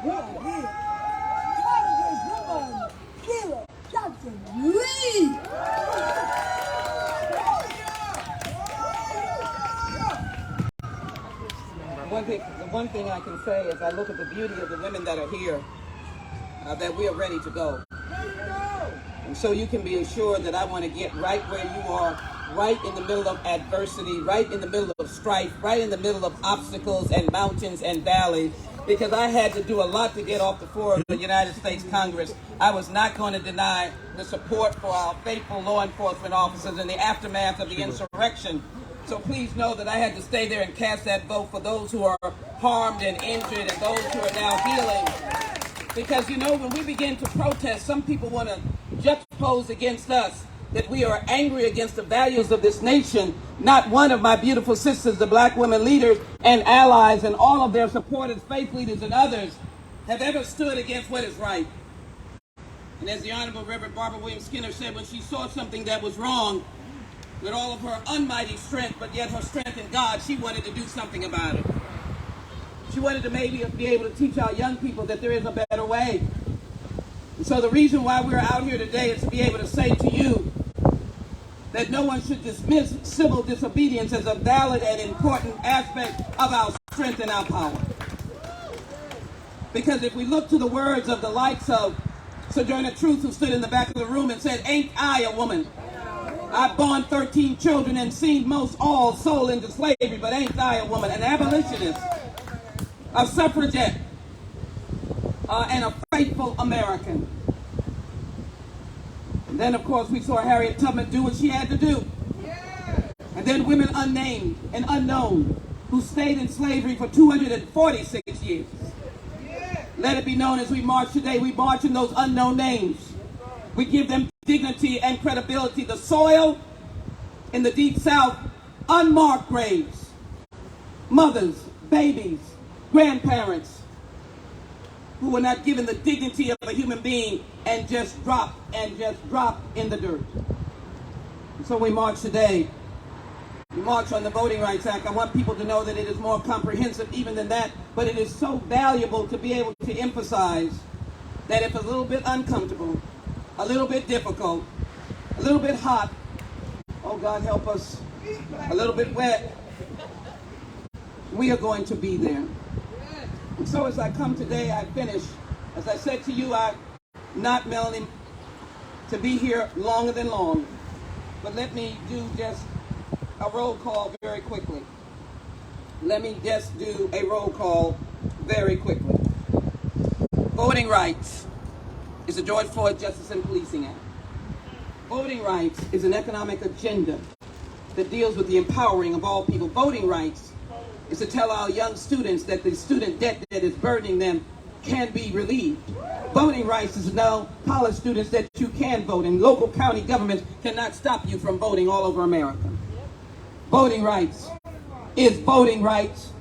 We are here. Congresswoman Sheila Jackson Lee. The one thing I can say is I look at the beauty of the women that are here, that we are ready to go. And so you can be assured that I want to get right where you are, right in the middle of adversity, right in the middle of strife, right in the middle of obstacles and mountains and valleys, because I had to do a lot to get off the floor of the United States Congress. I was not going to deny the support for our faithful law enforcement officers in the aftermath of the insurrection. So please know that I had to stay there and cast that vote for those who are harmed and injured and those who are now healing. Because, you know, when we begin to protest, some people want to juxtapose against us that we are angry against the values of this nation. Not one of my beautiful sisters, the black women leaders and allies and all of their supporters, faith leaders and others, have ever stood against what is right. And as the Honorable Reverend Barbara Williams Skinner said, when she saw something that was wrong, with all of her unmighty strength, but yet her strength in God, she wanted to do something about it. She wanted to maybe be able to teach our young people that there is a better way. And so the reason why we're out here today is to be able to say to you that no one should dismiss civil disobedience as a valid and important aspect of our strength and our power. Because if we look to the words of the likes of Sojourner Truth, who stood in the back of the room and said, "Ain't I a woman? I've borne 13 children and seen most all sold into slavery, but ain't I a woman?" An abolitionist, a suffragette, and a faithful American. And then, of course, we saw Harriet Tubman do what she had to do. And then women unnamed and unknown who stayed in slavery for 246 years. Let it be known as we march today, we march in those unknown names. We give them dignity and credibility. The soil in the Deep South, unmarked graves, mothers, babies, grandparents who were not given the dignity of a human being and just dropped in the dirt. And so we march today. We march on the Voting Rights Act. I want people to know that it is more comprehensive even than that, but it is so valuable to be able to emphasize that if it's a little bit uncomfortable, a little bit difficult, a little bit hot, oh God help us, a little bit wet, we are going to be there. And so as I come today, I finish. As I said to you, I'm not Melanie to be here longer than long, but let me do just a roll call very quickly. Let me just do a roll call very quickly. Voting rights is the George Floyd Justice and Policing Act. Voting rights is an economic agenda that deals with the empowering of all people. Voting rights is to tell our young students that the student debt that is burdening them can be relieved. Voting rights is to tell college students that you can vote, and local county governments cannot stop you from voting all over America. Voting rights is voting rights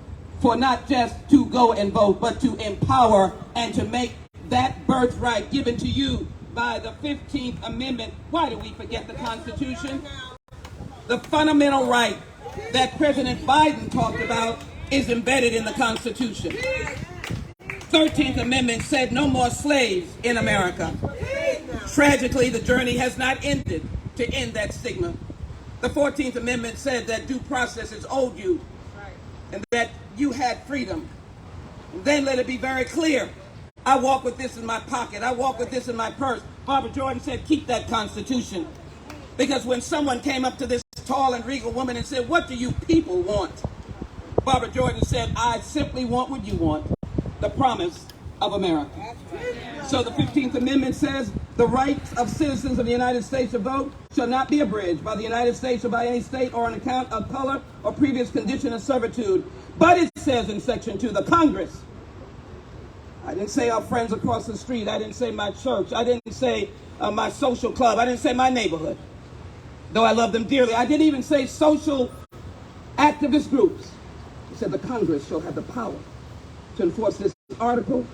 for not just to go and vote, but to empower and to make that birthright given to you by the 15th Amendment. Why do we forget the Constitution? The fundamental right that President Biden talked about is embedded in the Constitution. 13th Amendment said no more slaves in America. Tragically, the journey has not ended to end that stigma. The 14th Amendment said that due process is owed you and that you had freedom. And then let it be very clear, I walk with this in my pocket. I walk with this in my purse. Barbara Jordan said, keep that Constitution. Because when someone came up to this tall and regal woman and said, what do you people want? Barbara Jordan said, I simply want what you want, the promise of America. So the 15th Amendment says the rights of citizens of the United States to vote shall not be abridged by the United States or by any state or on account of color or previous condition of servitude. But it says in Section 2, the Congress, I didn't say our friends across the street, I didn't say my church, I didn't say my social club, I didn't say my neighborhood, though I love them dearly. I didn't even say social activist groups. It said the Congress shall have the power to enforce this article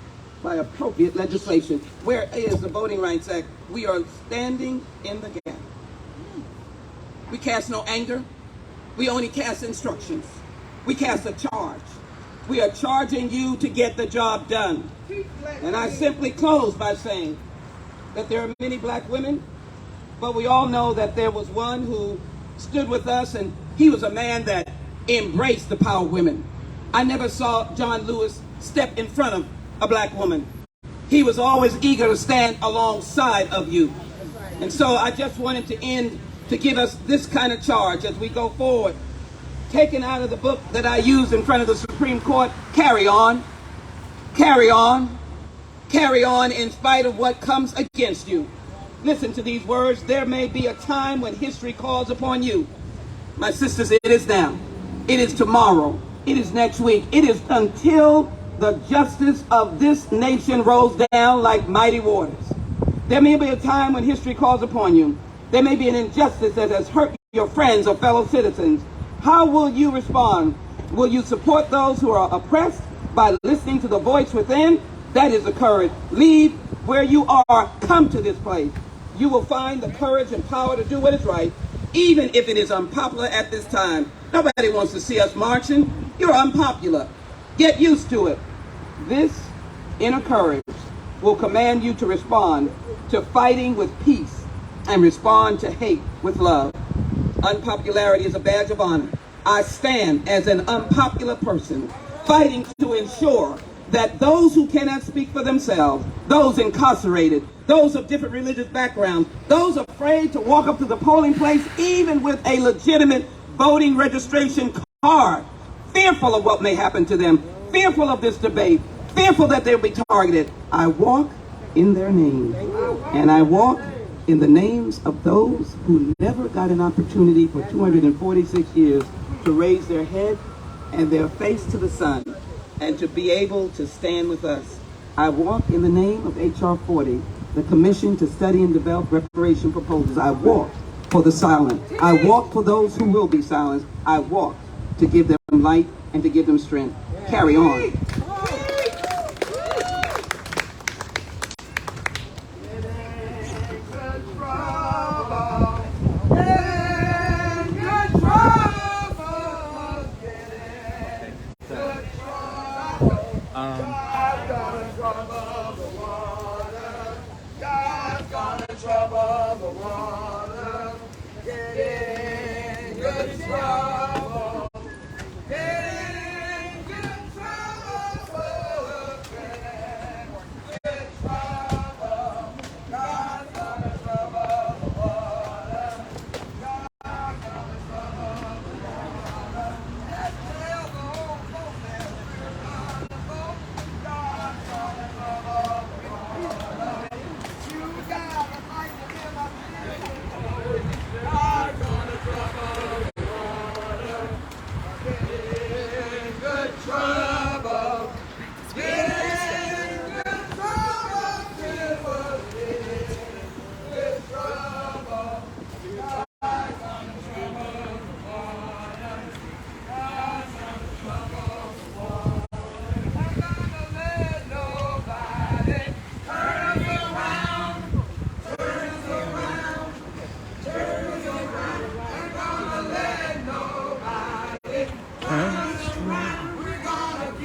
by appropriate legislation. Where is the Voting Rights Act? We are standing in the gap. We cast no anger. We only cast instructions. We cast a charge. We are charging you to get the job done. And I simply close by saying that there are many black women, but we all know that there was one who stood with us, and he was a man that embraced the power of women. I never saw John Lewis step in front of a black woman. He was always eager to stand alongside of you. And so I just wanted to end to give us this kind of charge as we go forward. Taken out of the book that I used in front of the Supreme Court, carry on, carry on, carry on in spite of what comes against you. Listen to these words. There may be a time when history calls upon you. My sisters, it is now. It is tomorrow. It is next week. It is until the justice of this nation rolls down like mighty waters. There may be a time when history calls upon you. There may be an injustice that has hurt your friends or fellow citizens. How will you respond? Will you support those who are oppressed by listening to the voice within? That is the courage. Leave where you are. Come to this place. You will find the courage and power to do what is right, even if it is unpopular at this time. Nobody wants to see us marching. You're unpopular. Get used to it. This inner courage will command you to respond to fighting with peace and respond to hate with love. Unpopularity is a badge of honor. I stand as an unpopular person fighting to ensure that those who cannot speak for themselves, those incarcerated, those of different religious backgrounds, those afraid to walk up to the polling place even with a legitimate voting registration card, fearful of what may happen to them, fearful of this debate, fearful that they'll be targeted. I walk in their name, and I walk in the names of those who never got an opportunity for 246 years to raise their head and their face to the sun and to be able to stand with us. I walk in the name of H.R. 40, the Commission to Study and Develop Reparation Proposals. I walk for the silent. I walk for those who will be silenced. I walk to give them light and to give them strength. Carry on.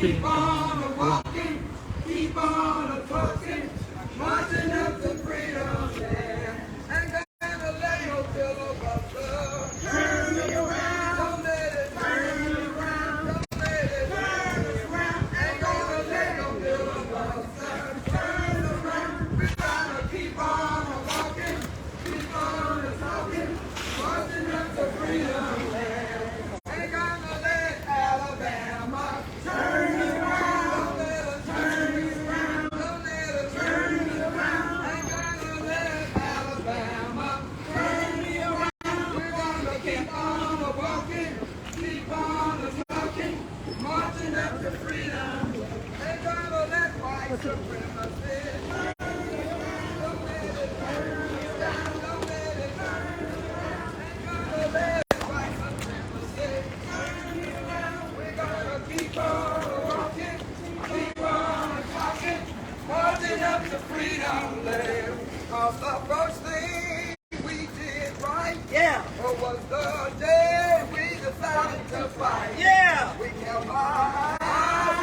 Keep on walking, keep on talking, marching up to freedom land. Ain't gonna let no filibuster turn me around. Don't let it turn me around. Don't let it turn me around. Ain't gonna let no filibuster turn around. We're gonna keep on walking, keep on talking, marching up to freedom land. Ain't gonna let Alabama turn me around. Don't let her turn me around. Don't let her turn me around. Ain't gonna let Alabama turn me around. We're gonna keep on walking, keep on talking, marching up to freedom. Ain't gonna let white supremacy turn me around. Don't let it turn me around. Don't let it turn me around. Ain't gonna let white supremacy turn me around. We're gonna keep on walking, keep on talking, marching up to freedom land. 'Cause the first thing we did right, was the day we decided to fight. We kept our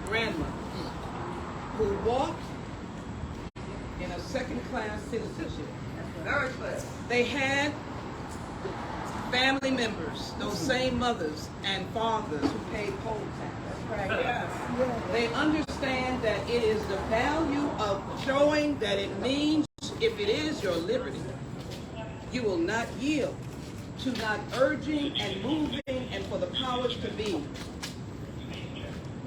grandmother who walked in a second-class citizenship. Very clear. They had family members, those same mothers and fathers who paid poll tax. That's right. Yes. They understand that it is the value of showing that it means if it is your liberty, you will not yield to not urging and moving and for the powers to be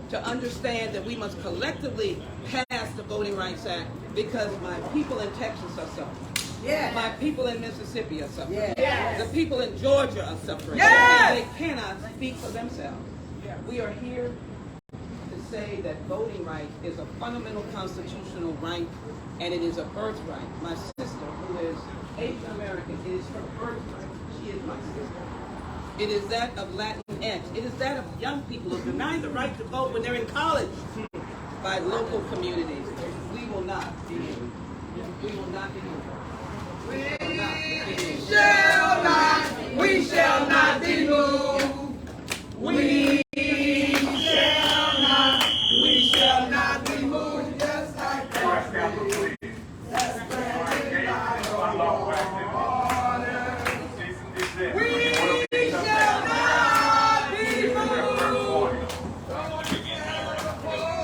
to understand that we must collectively pass the Voting Rights Act because my people in Texas are suffering. Yes. My people in Mississippi are suffering. Yes. The people in Georgia are suffering. Yes. And they cannot speak for themselves. We are here to say that voting right is a fundamental constitutional right and it is a birthright. My sister, who is Asian American, it is her birthright. She is my sister. It is that of Latinx. It is that of young people who are denied the right to vote when they're in college by local communities. We will not be moved. We will not be moved. We shall not be moved. We shall not be moved. Just like that. We shall not be moved.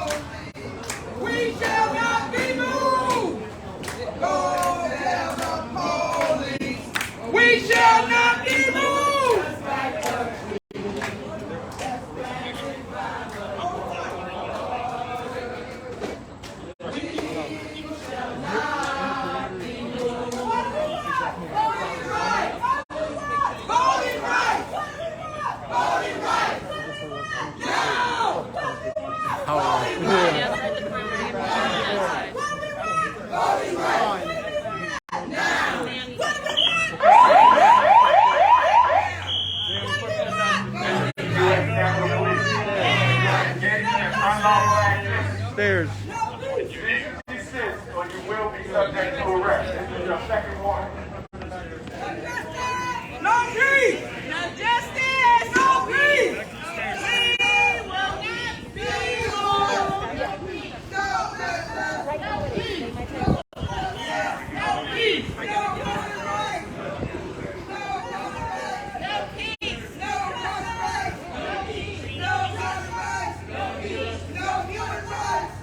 Voting right. Voting right. Now. Voting right. Voting right. Stairs. You need to desist or you will be subject to arrest. This is your second warning. No peace! No justice! No peace! We will not be moved! No justice! No peace! No peace! No human rights! No peace! No human rights! No peace! No human rights! No human rights!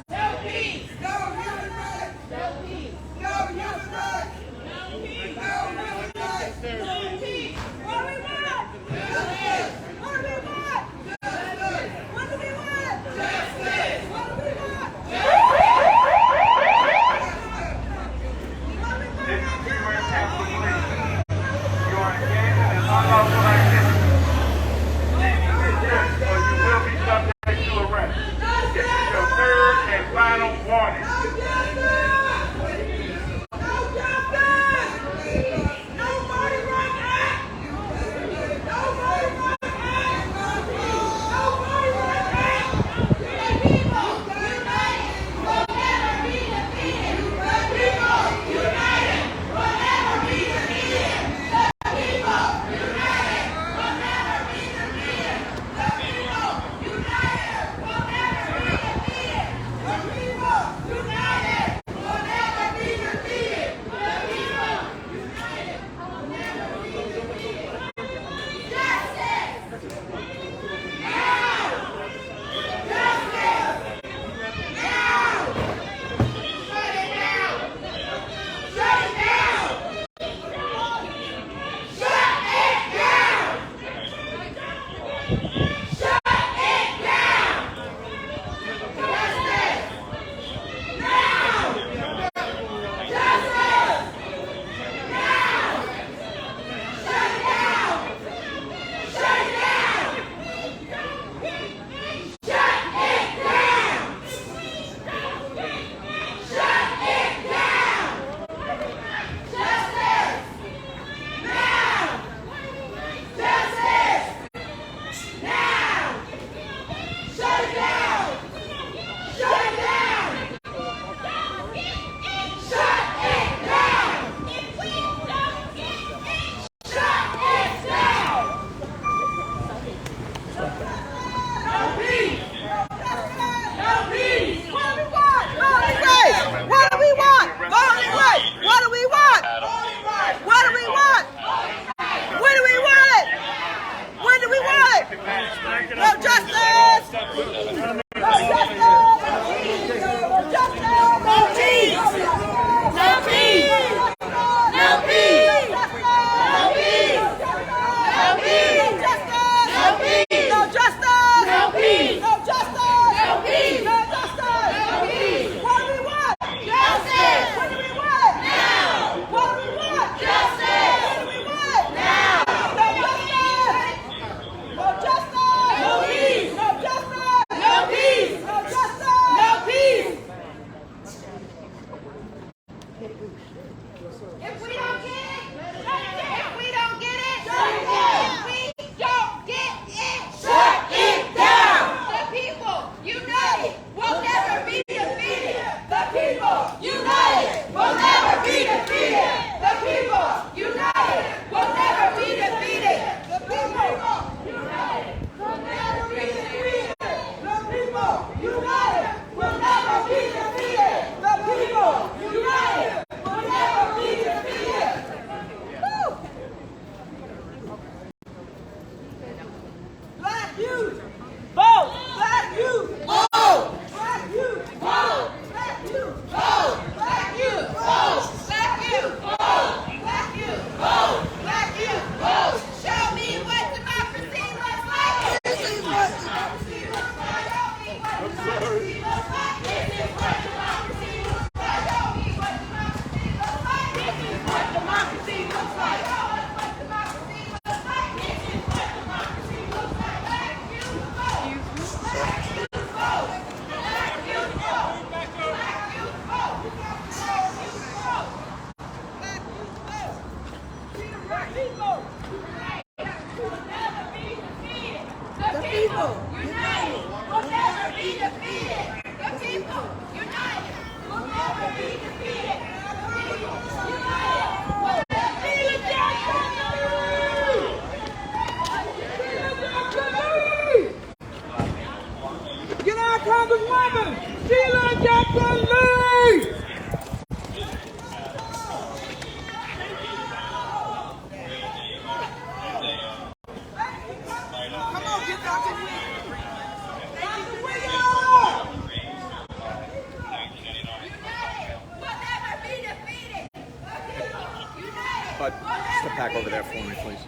Get our Congresswoman Sheila Jackson Lee! Come on, get Dr. Williams! Dr. Williams! Step back over there for me, please.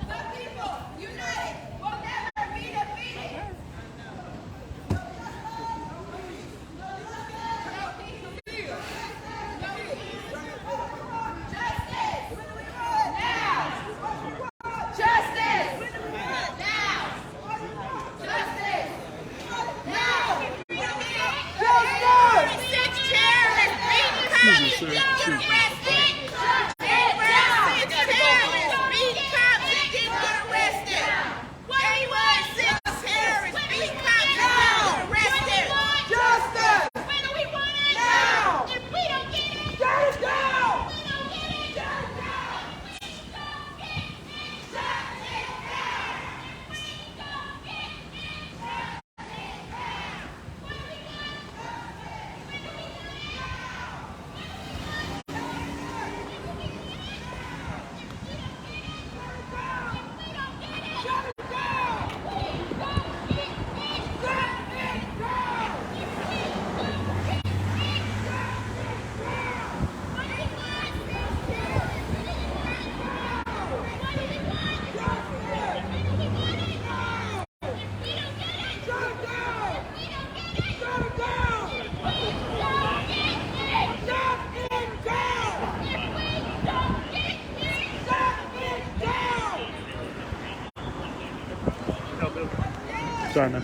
Sorry, man.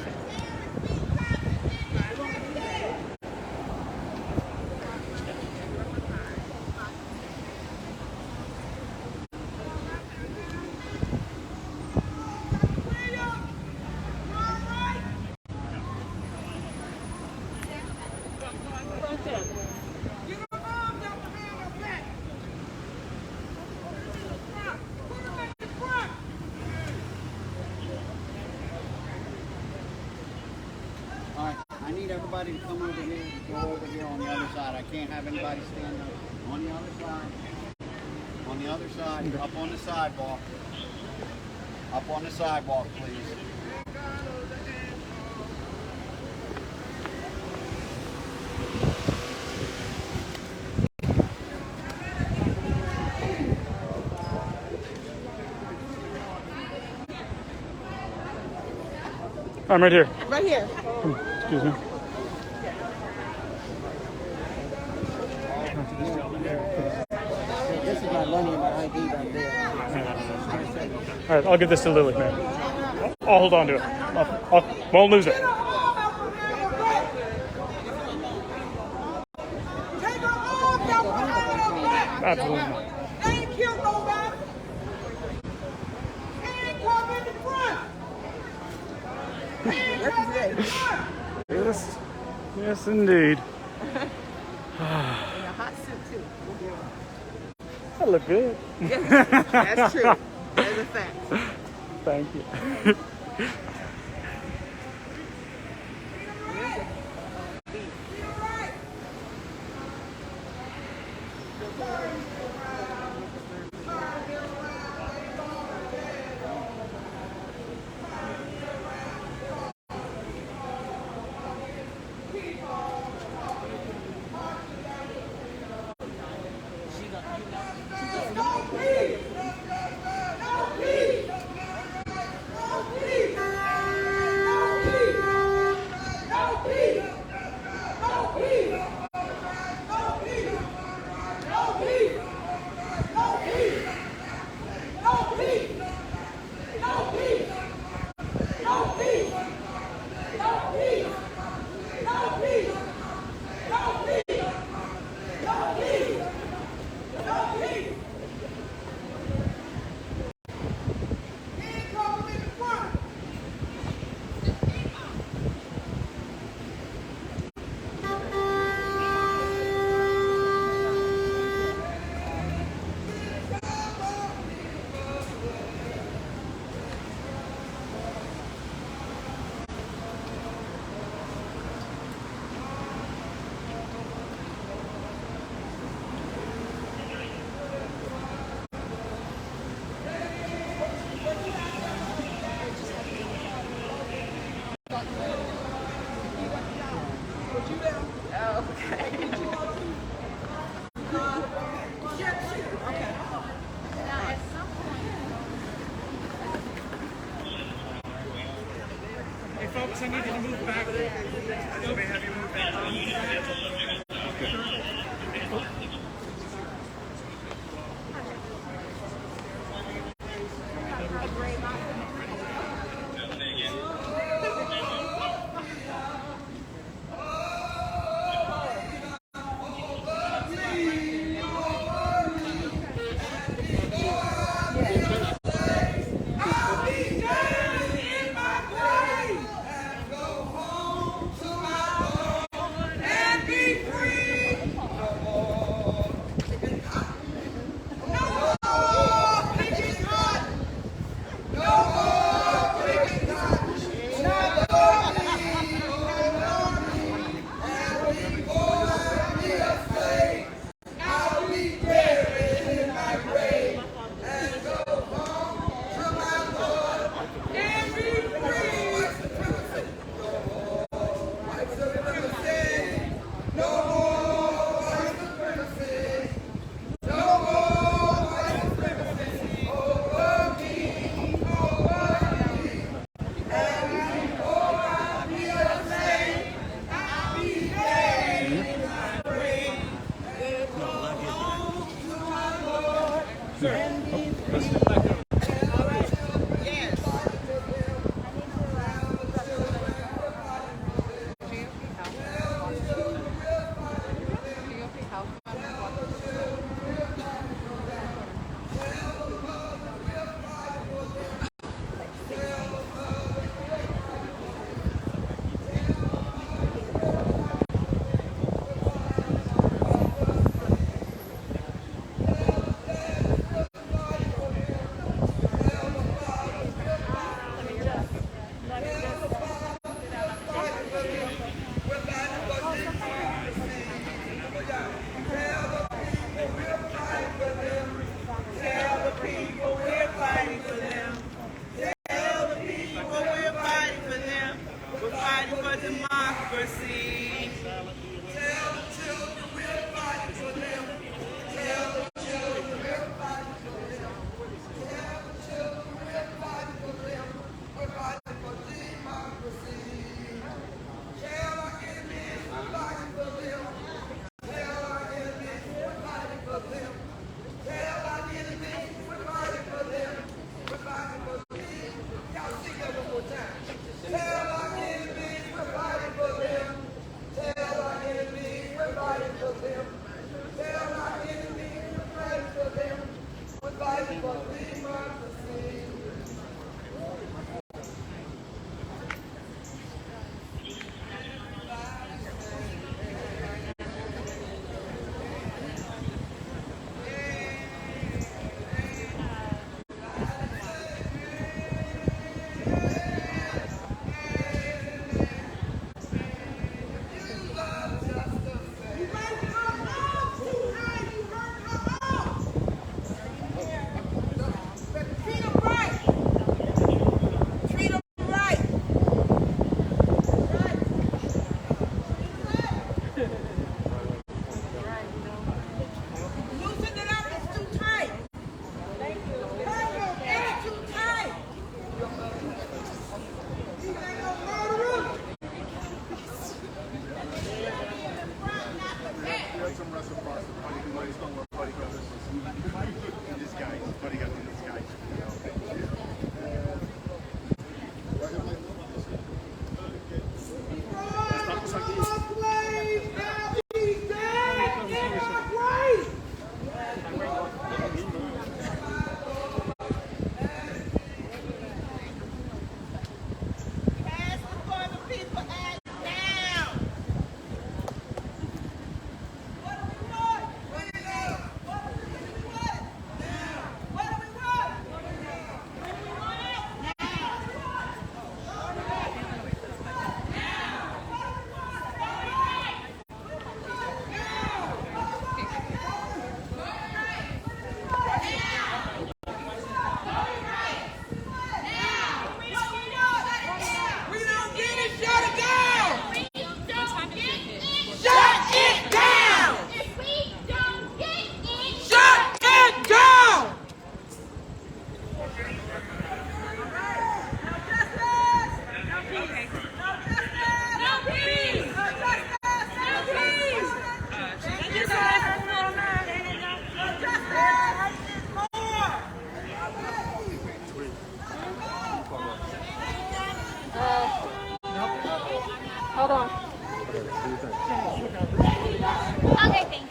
I need everybody to come over here and go over here on the other side. I can't have anybody stand up. On the other side. On the other side. Up on the sidewalk. Up on the sidewalk, please. I'm right here. Right here. Excuse me. This is my money and my ID right there. All right, I'll give this to Lily, man. I'll hold on to it. Won't lose it. Take her arms out behind her back. Absolutely not. Ain't killed nobody. Ain't come in the front. Ain't come in the front. Yes, yes, indeed. In a hot suit too. I look good. That's true. That's a fact. Thank you. Hey folks, I need you to move back. Let me have you move back. And be free. Okay, thanks.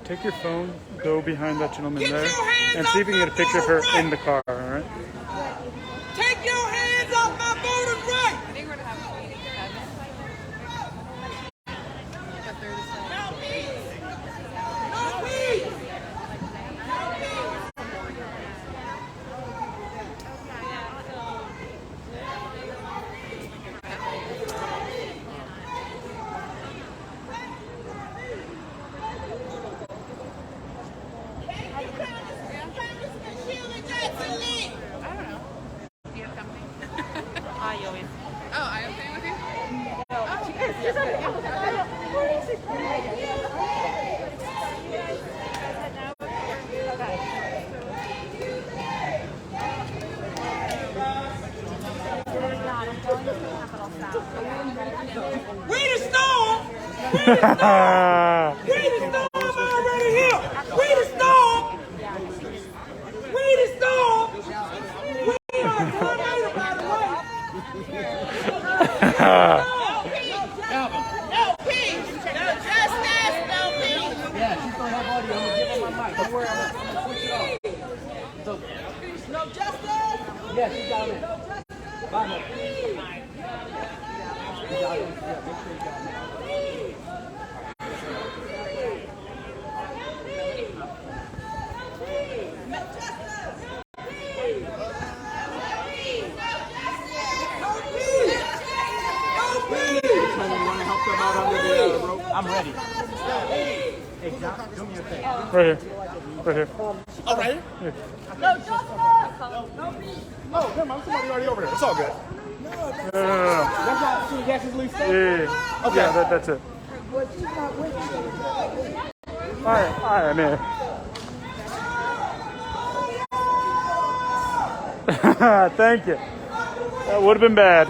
Take your phone, go behind that gentleman there, and see if you can get a picture of her in the car, alright? Take your hands off my voter's right! I think we're gonna have a meeting at 7. No peace! No peace! Congresswoman Sheila Jackson Lee! I don't know. Do you have company? I always. Oh, I am staying with you? Oh, We the storm! We the storm already here! We the storm! We the storm! We are a tornado, by the way! No peace! No justice! No peace! Yeah, she's gonna have audio. I'm gonna give her my mic. Don't worry, I'm gonna switch it off. So, No justice! yeah, she's down there. Bye, man. I'm ready. Hey, John, do me a favor. Right here. Right here. Oh, right here? Yeah. Oh, never mind. Somebody already over there. It's all good. No. That's not Sheila Jackson Lee stuff? Yeah. Okay. Yeah, that's it. Alright, man. Thank you. That would have been bad.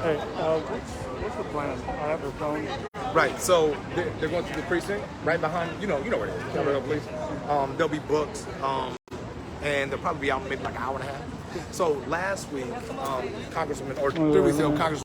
Hey, what's the plan? I have her phone. Right, so they're going through the precinct right behind, you know where it is, Capitol Police. There'll be books, and they'll probably be out maybe like an hour and a half. So last week, Congresswoman, or 3 weeks ago, Congresswoman